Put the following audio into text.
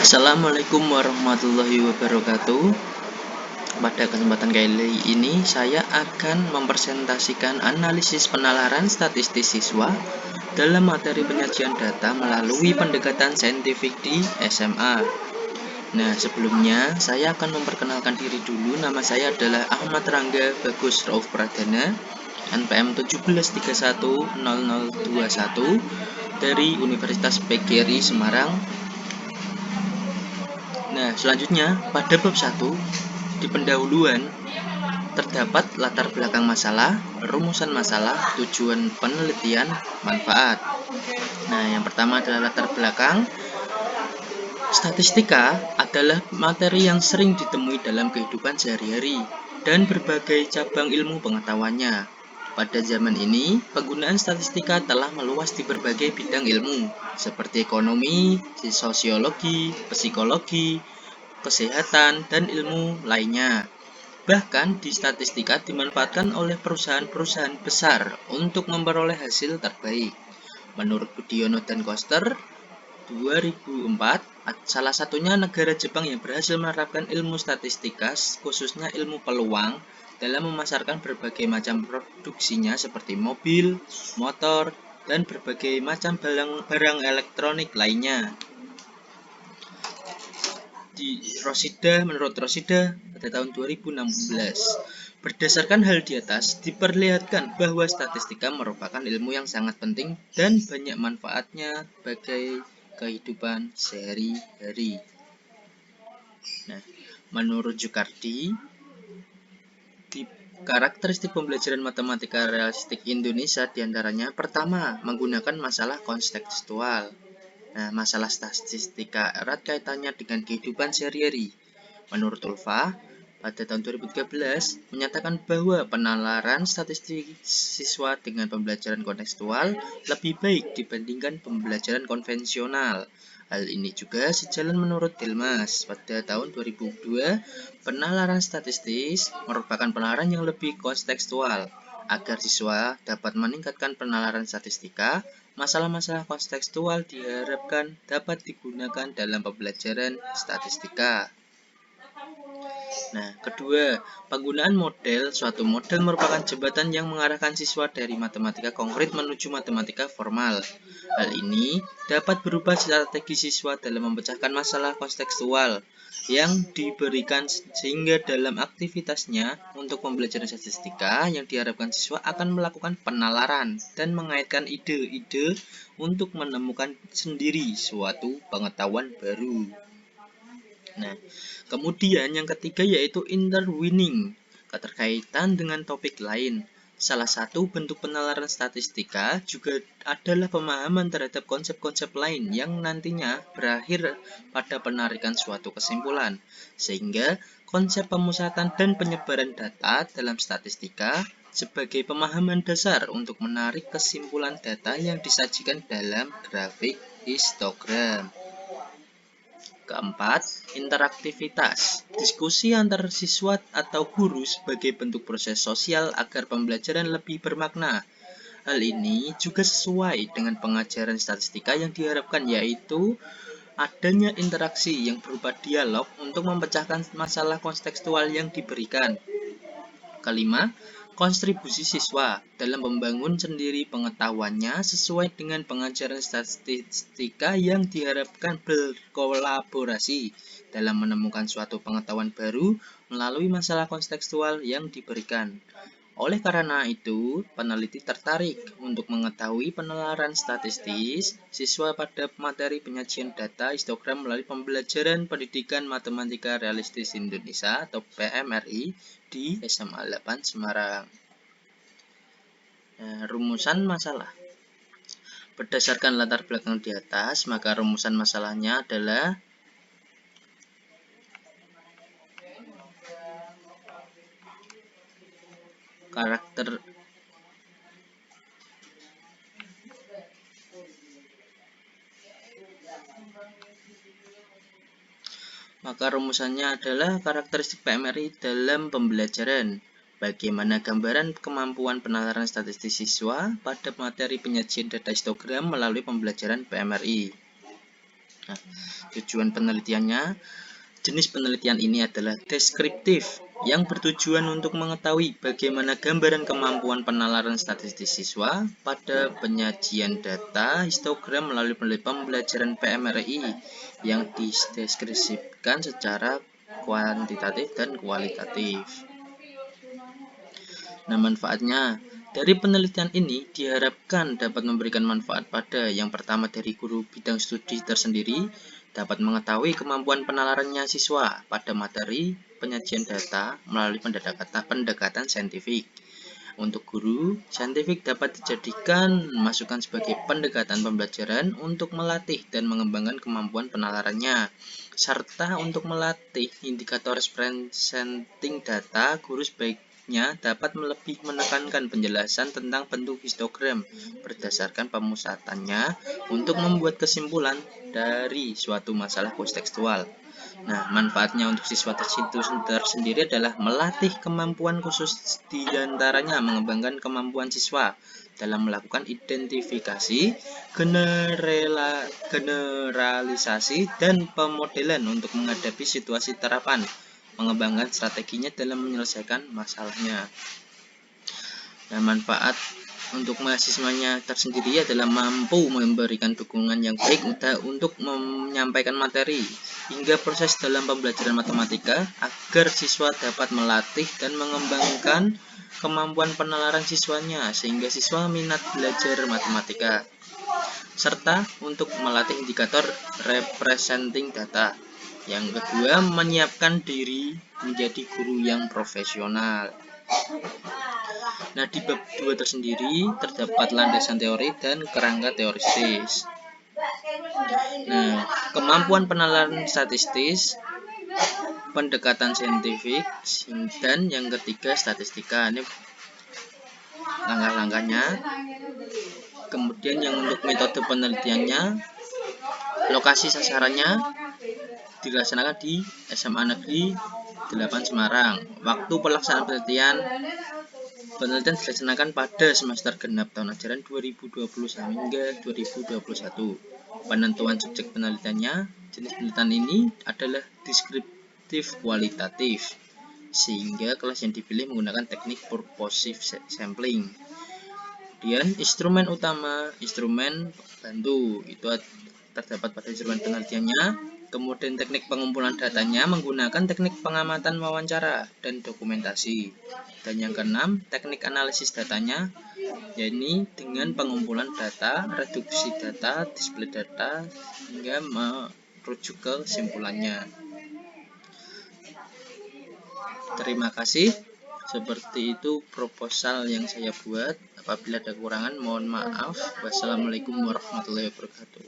Assalamualaikum warahmatullahi wabarakatuh. Pada kesempatan kali ini saya akan mempresentasikan analisis penalaran statistik siswa dalam materi penyajian data melalui pendekatan saintifik di SMA. Nah, sebelumnya saya akan memperkenalkan diri dulu. Nama saya adalah Ahmad Rangga Bagus Rauf Pradana, NPM 17310021 dari Universitas PGRI Semarang. Nah, selanjutnya pada bab 1 di pendahuluan terdapat latar belakang masalah, rumusan masalah, tujuan penelitian, manfaat. Nah, yang pertama adalah latar belakang. Statistika adalah materi yang sering ditemui dalam kehidupan sehari-hari dan berbagai cabang ilmu pengetahuannya. Pada zaman ini, penggunaan statistika telah meluas di berbagai bidang ilmu, seperti ekonomi, sosiologi, psikologi, kesehatan, dan ilmu lainnya. Bahkan di statistika dimanfaatkan oleh perusahaan-perusahaan besar untuk memperoleh hasil terbaik. Menurut Budiono dan Koster, 2004, salah satunya negara Jepang yang berhasil menerapkan ilmu statistika, khususnya ilmu peluang, dalam memasarkan berbagai macam produksinya seperti mobil, motor, dan berbagai macam barang elektronik lainnya. Menurut Rosida pada tahun 2016. Berdasarkan hal di atas, diperlihatkan bahwa statistika merupakan ilmu yang sangat penting dan banyak manfaatnya bagi kehidupan sehari-hari. Nah, menurut Zucardi, di karakteristik pembelajaran matematika realistik Indonesia diantaranya pertama, menggunakan masalah kontekstual. Nah, masalah statistika erat kaitannya dengan kehidupan sehari-hari. Menurut Ulfa, pada tahun 2013 menyatakan bahwa penalaran statistik siswa dengan pembelajaran kontekstual lebih baik dibandingkan pembelajaran konvensional. Hal ini juga sejalan menurut Delmas. Pada tahun 2002, penalaran statistik merupakan penalaran yang lebih kontekstual. Agar siswa dapat meningkatkan penalaran statistika, masalah-masalah kontekstual diharapkan dapat digunakan dalam pembelajaran statistika. Nah, kedua, penggunaan model. Suatu model merupakan jembatan yang mengarahkan siswa dari matematika konkret menuju matematika formal. Hal ini dapat berubah strategi siswa dalam memecahkan masalah kontekstual yang diberikan, sehingga dalam aktivitasnya untuk pembelajaran statistika yang diharapkan siswa akan melakukan penalaran dan mengaitkan ide-ide untuk menemukan sendiri suatu pengetahuan baru. Nah, kemudian yang ketiga yaitu intertwining, keterkaitan dengan topik lain. Salah satu bentuk penalaran statistika juga adalah pemahaman terhadap konsep-konsep lain yang nantinya berakhir pada penarikan suatu kesimpulan. Sehingga konsep pemusatan dan penyebaran data dalam statistika sebagai pemahaman dasar untuk menarik kesimpulan data yang disajikan dalam grafik histogram. Keempat, interaktivitas. Diskusi antar siswa atau guru sebagai bentuk proses sosial agar pembelajaran lebih bermakna. Hal ini juga sesuai dengan pengajaran statistika yang diharapkan, yaitu adanya interaksi yang berupa dialog untuk memecahkan masalah kontekstual yang diberikan. Kelima, kontribusi siswa dalam membangun sendiri pengetahuannya sesuai dengan pengajaran statistika yang diharapkan berkolaborasi dalam menemukan suatu pengetahuan baru melalui masalah kontekstual yang diberikan. Oleh karena itu, peneliti tertarik untuk mengetahui penalaran statistis siswa pada materi penyajian data histogram melalui pembelajaran pendidikan matematika realistis Indonesia atau PMRI di SMA 8 Semarang. Nah, rumusan masalah. Berdasarkan latar belakang di atas, maka rumusan masalahnya adalah karakteristik PMRI dalam pembelajaran. Bagaimana gambaran kemampuan penalaran statistik siswa pada materi penyajian data histogram melalui pembelajaran PMRI. Nah, tujuan penelitiannya, jenis penelitian ini adalah deskriptif yang bertujuan untuk mengetahui bagaimana gambaran kemampuan penalaran statistik siswa pada penyajian data histogram melalui pembelajaran PMRI yang dideskripsikan secara kuantitatif dan kualitatif. Nah, manfaatnya dari penelitian ini diharapkan dapat memberikan manfaat pada yang pertama dari guru bidang studi tersendiri, dapat mengetahui kemampuan penalarannya siswa pada materi penyajian data melalui pendekatan saintifik. Untuk guru, saintifik dapat dijadikan masukan sebagai pendekatan pembelajaran untuk melatih dan mengembangkan kemampuan penalarannya. Serta untuk melatih indikator presenting data, guru sebaiknya dapat lebih menekankan penjelasan tentang bentuk histogram berdasarkan pemusatannya untuk membuat kesimpulan dari suatu masalah kontekstual. Nah, manfaatnya untuk siswa tersendiri adalah melatih kemampuan khusus, diantaranya mengembangkan kemampuan siswa dalam melakukan identifikasi, generalisasi, dan pemodelan untuk menghadapi situasi terapan, mengembangkan strateginya dalam menyelesaikan masalahnya. Nah, manfaat untuk mahasiswanya tersendiri adalah mampu memberikan dukungan yang baik untuk menyampaikan materi hingga proses dalam pembelajaran matematika agar siswa dapat melatih dan mengembangkan kemampuan penalaran siswanya sehingga siswa minat belajar matematika, serta untuk melatih indikator representing data. Yang kedua, menyiapkan diri menjadi guru yang profesional. Nah, di bab 2 tersendiri terdapat landasan teori dan kerangka teoritis. Nah, kemampuan penalaran statistis, pendekatan saintifik, dan yang ketiga statistika. Ini langkah-langkahnya. Kemudian yang untuk metode penelitiannya, lokasi sasarannya dilaksanakan di SMA Negeri 8 Semarang. Waktu pelaksanaan penelitian dilaksanakan pada semester genap tahun ajaran 2020 hingga 2021. Penentuan subjek penelitiannya, jenis penelitian ini adalah deskriptif kualitatif, sehingga kelas yang dipilih menggunakan teknik purposive sampling. Kemudian instrumen utama, instrumen bantu itu terdapat pada instrumen penelitiannya. Kemudian teknik pengumpulan datanya menggunakan teknik pengamatan wawancara dan dokumentasi. Dan yang keenam, teknik analisis datanya, yakni dengan pengumpulan data, reduksi data, display data, hingga merujuk ke kesimpulannya. Terima kasih. Seperti itu proposal yang saya buat. Apabila ada kekurangan, mohon maaf. Wassalamualaikum warahmatullahi wabarakatuh.